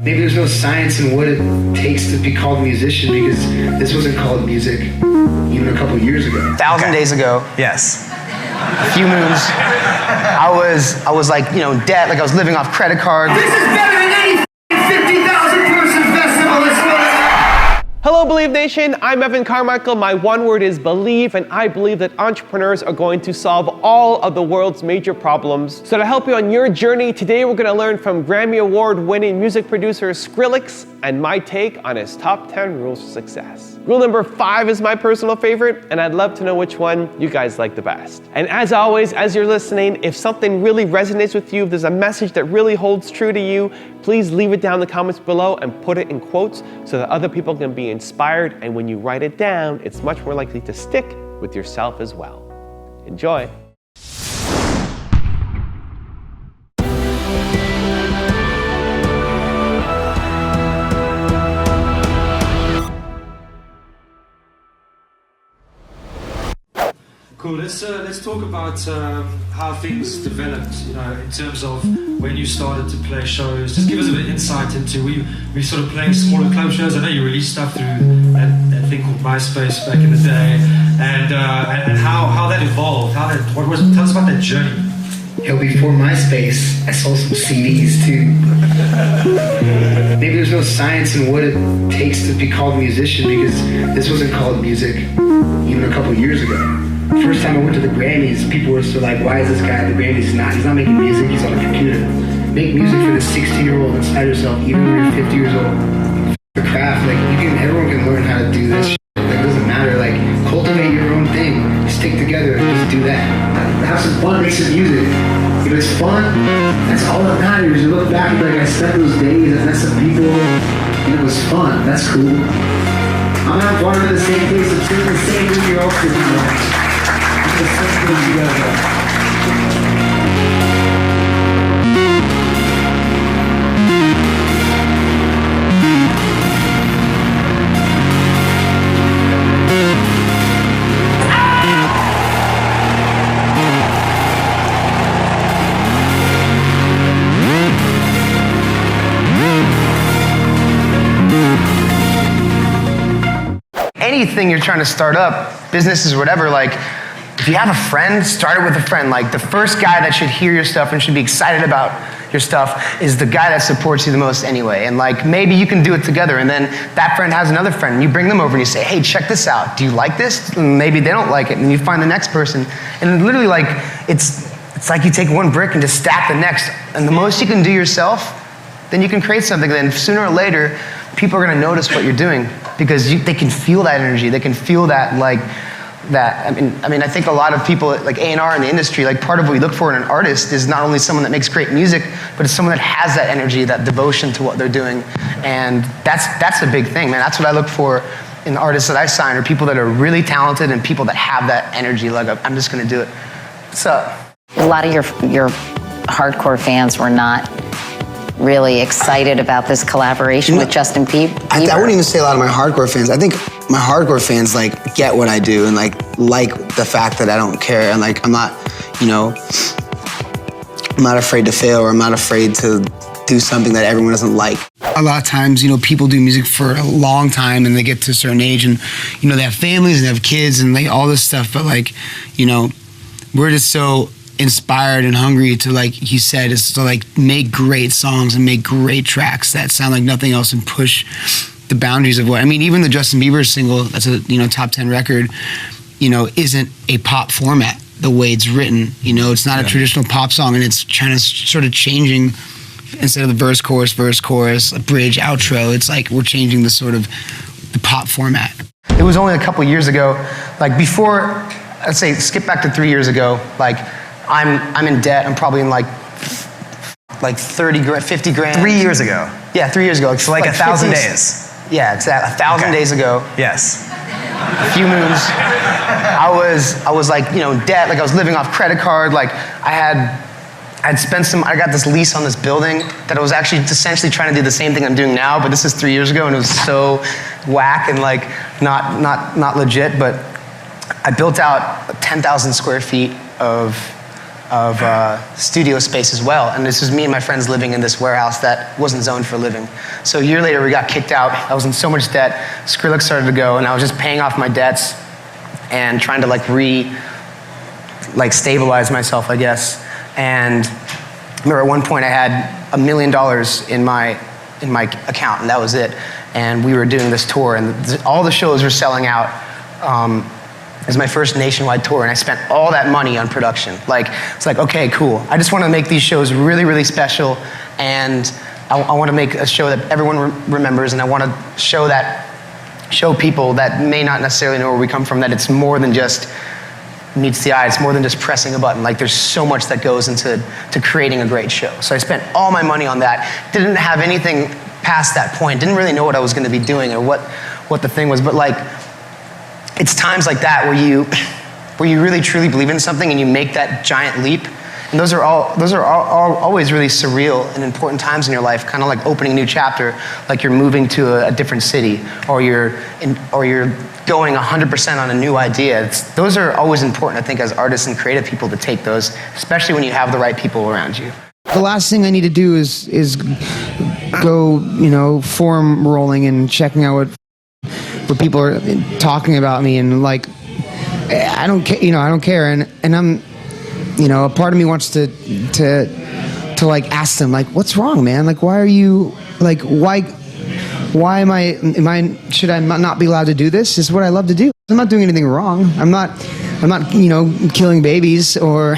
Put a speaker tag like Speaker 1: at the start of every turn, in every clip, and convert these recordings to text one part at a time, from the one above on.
Speaker 1: Maybe there's no science in what it takes to be called a musician, because this wasn't called music even a couple years ago.
Speaker 2: 1,000 days ago.
Speaker 3: Yes.
Speaker 2: A few moons. I was like, you know, in debt, like I was living off credit cards.
Speaker 1: This is better than any 50,000 person festival. Let's go.
Speaker 4: Hello, Believe Nation. I'm Evan Carmichael. My one word is believe, and I believe that entrepreneurs are going to solve all of the world's major problems. So to help you on your journey, today we're going to learn from Grammy Award-winning music producer Skrillex and my take on his top 10 rules for success. Rule number 5 is my personal favorite, and I'd love to know which one you guys like the best. And as always, as you're listening, if something really resonates with you, if there's a message that really holds true to you, please leave it down in the comments below and put it in quotes so that other people can be inspired. And when you write it down, it's much more likely to stick with yourself as well. Enjoy.
Speaker 5: Cool. Let's talk about how things developed. You know, in terms of when you started to play shows. Just give us a bit of insight into we sort of playing smaller club shows. I know you released stuff through that thing called MySpace back in the day, and how that evolved. Tell us about that journey.
Speaker 1: Hell, before MySpace, I sold some CDs too. Maybe there's no science in what it takes to be called a musician, because this wasn't called music even a couple years ago. First time I went to the Grammys, people were still like, why is this guy at the Grammys? He's not making music, he's on a computer. Make music for the 16-year-old inside yourself, even when you're 50 years old. The craft, like, everyone can learn how to do this shit. Like, it doesn't matter, like, cultivate your own thing. Stick together and just do that. Have some fun, make some music. If it's fun, that's all that matters. You look back and be like, I spent those days, I met some people, and it was fun. That's cool. I'm not part of the same place, I'm doing the same thing you're all doing.
Speaker 2: Anything you're trying to start up, businesses, whatever, like, if you have a friend, start it with a friend. Like, the first guy that should hear your stuff and should be excited about your stuff is the guy that supports you the most anyway. And like, maybe you can do it together, and then that friend has another friend, and you bring them over and you say, hey, check this out. Do you like this? And maybe they don't like it, and you find the next person. And literally, like, it's like you take one brick and just stack the next. And the most you can do yourself, then you can create something. Then sooner or later, people are gonna notice what you're doing, because they can feel that energy. They can feel that, like, I mean, I think a lot of people, like A&R in the industry, like, part of what we look for in an artist is not only someone that makes great music, but it's someone that has that energy, that devotion to what they're doing. And that's a big thing, man. That's what I look for in the artists that I sign, are people that are really talented and people that have that energy, like, I'm just gonna do it. What's up?
Speaker 6: A lot of your hardcore fans were not really excited about this collaboration with Justin Bieber.
Speaker 7: I wouldn't even say a lot of my hardcore fans. I think my hardcore fans, like, get what I do and like the fact that I don't care, and like, I'm not, you know, I'm not afraid to fail, or I'm not afraid to do something that everyone doesn't like.
Speaker 8: A lot of times, you know, people do music for a long time and they get to a certain age and, you know, they have families and they have kids and all this stuff, but like, you know, we're just so inspired and hungry to, like you said, is to like make great songs and make great tracks that sound like nothing else and push the boundaries of what, I mean, even the Justin Bieber single, that's a, you know, top 10 record, you know, isn't a pop format the way it's written, you know, it's not a traditional pop song, and it's trying to sort of changing, instead of the verse, chorus, a bridge, outro, it's like we're changing the sort of the pop format.
Speaker 2: It was only a couple years ago, like before, I'd say skip back to 3 years ago, like, I'm in debt. I'm probably in like 30 grand, 50 grand.
Speaker 3: 3 years ago?
Speaker 2: Yeah, 3 years ago.
Speaker 3: So like 1,000 days?
Speaker 2: Yeah, it's 1,000 days ago.
Speaker 3: Yes.
Speaker 2: A few moons. I was like, you know, in debt. Like, I was living off credit card. Like, I got this lease on this building that I was actually essentially trying to do the same thing I'm doing now, but this is 3 years ago, and it was so whack and like not legit. But I built out 10,000 square feet of studio space as well. And this was me and my friends living in this warehouse that wasn't zoned for living. So a year later, we got kicked out. I was in so much debt. Skrillex started to go, and I was just paying off my debts and trying to stabilize myself, I guess. And I remember at one point I had $1 million in my account, and that was it. And we were doing this tour, and all the shows were selling out. It was my first nationwide tour, and I spent all that money on production. It's like, okay, cool. I just want to make these shows really, really special, and I want to make a show that everyone remembers, and I want to show people that may not necessarily know where we come from that it's more than just meets the eye. It's more than just pressing a button. There's so much that goes into creating a great show. So I spent all my money on that. Didn't have anything past that point. Didn't really know what I was going to be doing or what the thing was. But it's times like that where you really truly believe in something and you make that giant leap. And those are always really surreal and important times in your life, kind of like opening a new chapter, like you're moving to a different city, or you're going 100% on a new idea. Those are always important, I think, as artists and creative people to take those, especially when you have the right people around you.
Speaker 8: The last thing I need to do is go, forum rolling and checking out what people are talking about me, and I don't care, I don't care, and I'm, a part of me wants to ask them, what's wrong, man? Why are you, why am I, should I not be allowed to do this? This is what I love to do. I'm not doing anything wrong. I'm not, killing babies, or,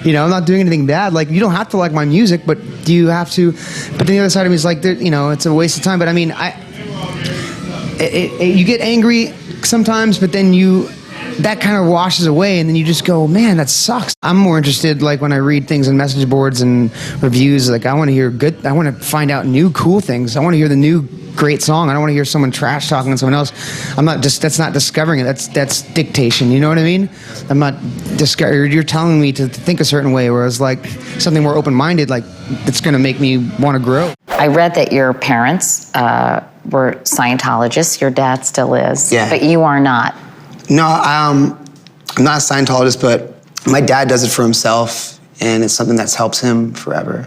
Speaker 8: I'm not doing anything bad. You don't have to like my music, but do you have to? But the other side of me is it's a waste of time. But I mean, you get angry sometimes, but then that kind of washes away, and then you just go, man, that sucks. I'm more interested, when I read things on message boards and reviews, I want to hear I want to find out new cool things. I want to hear the new great song. I don't want to hear someone trash talking to someone else. That's not discovering it. That's dictation. You know what I mean? I'm not you're telling me to think a certain way, whereas something more open-minded, it's going to make me want to grow.
Speaker 6: I read that your parents were Scientologists. Your dad still is.
Speaker 7: Yeah.
Speaker 6: But you are not.
Speaker 7: No, I'm not a Scientologist, but my dad does it for himself, and it's something that's helped him forever.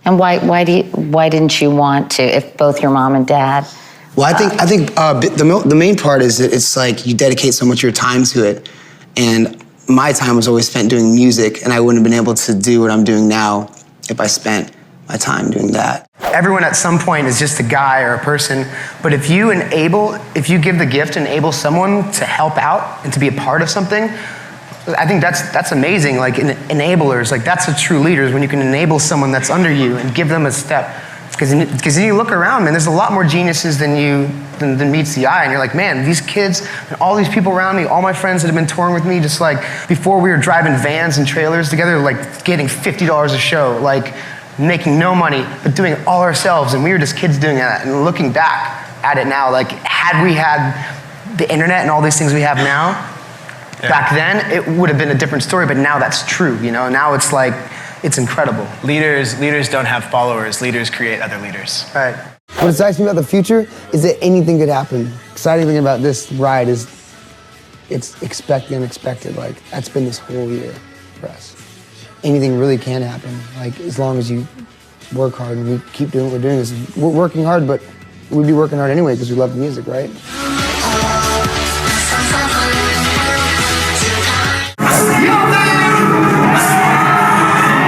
Speaker 6: And why didn't you want to, if both your mom and dad?
Speaker 7: Well, I think the main part is that it's you dedicate so much of your time to it, and my time was always spent doing music, and I wouldn't have been able to do what I'm doing now if I spent my time doing that.
Speaker 2: Everyone at some point is just a guy or a person, but if you give the gift and enable someone to help out and to be a part of something, I think that's amazing. Enablers, that's a true leader, is when you can enable someone that's under you and give them a step. Because then you look around, man, there's a lot more geniuses than meets the eye, and you're like, man, these kids and all these people around me, all my friends that have been touring with me, just before we were driving vans and trailers together, getting $50 a show, making no money, but doing it all ourselves, and we were just kids doing that. And looking back at it now, had we had the internet and all these things we have now, back then, it would have been a different story, but now that's true, Now it's incredible.
Speaker 3: Leaders don't have followers. Leaders create other leaders.
Speaker 2: Right.
Speaker 8: What excites me about the future is that anything could happen. Exciting thing about this ride is it's expect the unexpected. That's been this whole year for us. Anything really can happen, as long as you work hard and we keep doing what we're doing. We're working hard, but we'd be working hard anyway because we love the music, right?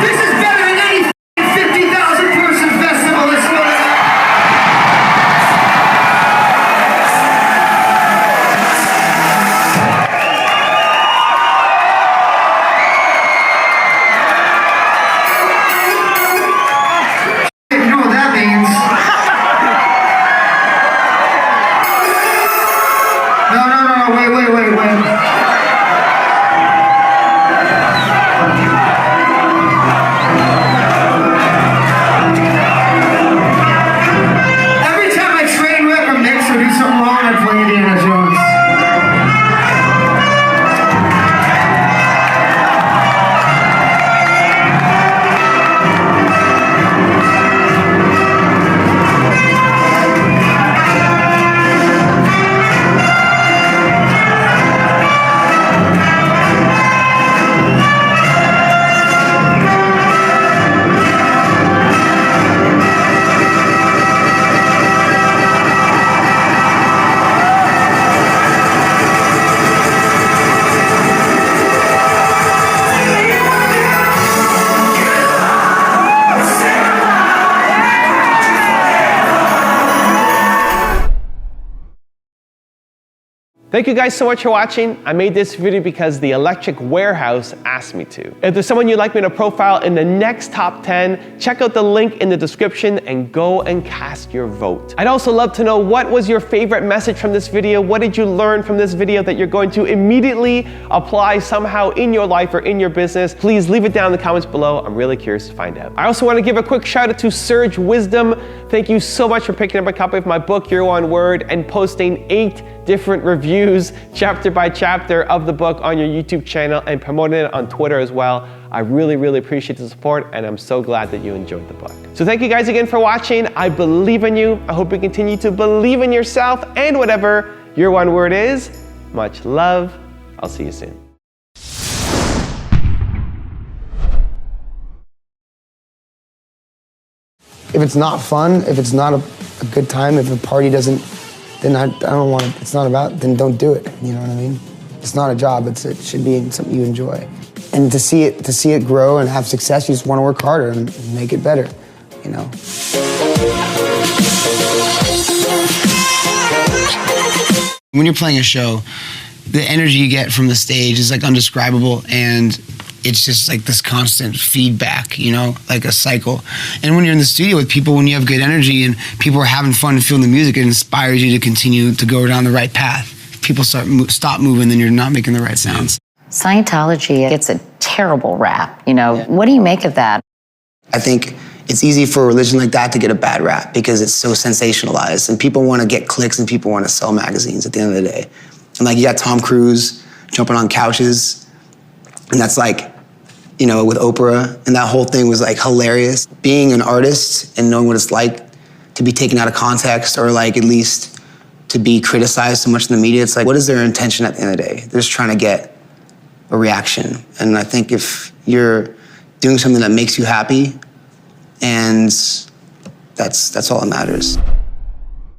Speaker 1: This is better than any 50,000 person festival. Let's go. You know what that means?
Speaker 4: Thank you guys so much for watching. I made this video because the Electric Warehouse asked me to. If there's someone you'd like me to profile in the next top 10, check out the link in the description and go and cast your vote. I'd also love to know, what was your favorite message from this video? What did you learn from this video that you're going to immediately apply somehow in your life or in your business? Please leave it down in the comments below. I'm really curious to find out. I also want to give a quick shout out to Surge Wisdom. Thank you so much for picking up a copy of my book, Your One Word, and posting 8 different reviews, chapter by chapter, of the book on your YouTube channel and promoting it on Twitter as well. I really, really appreciate the support, and I'm so glad that you enjoyed the book. So thank you guys again for watching. I believe in you. I hope you continue to believe in yourself and whatever your one word is. Much love. I'll see you soon.
Speaker 8: If it's not fun, if it's not a good time, if the party doesn't, then I don't want it. It's not about, then don't do it. You know what I mean? It's not a job. It should be something you enjoy. And to see it grow and have success, you just want to work harder and make it better. You know. When you're playing a show, the energy you get from the stage is like undescribable, and it's just like this constant feedback, you know, like a cycle. And when you're in the studio with people, when you have good energy and people are having fun and feeling the music, it inspires you to continue to go down the right path. If people stop moving, then you're not making the right sounds.
Speaker 6: Scientology gets a terrible rap, you know. Yeah. What do you make of that?
Speaker 7: I think it's easy for a religion like that to get a bad rap because it's so sensationalized, and people want to get clicks and people want to sell magazines at the end of the day. And like, you got Tom Cruise jumping on couches, and that's like, you know, with Oprah, and that whole thing was like hilarious. Being an artist and knowing what it's like to be taken out of context, or like at least to be criticized so much in the media, it's like, what is their intention at the end of the day? They're just trying to get a reaction. And I think if you're doing something that makes you happy, and that's all that matters.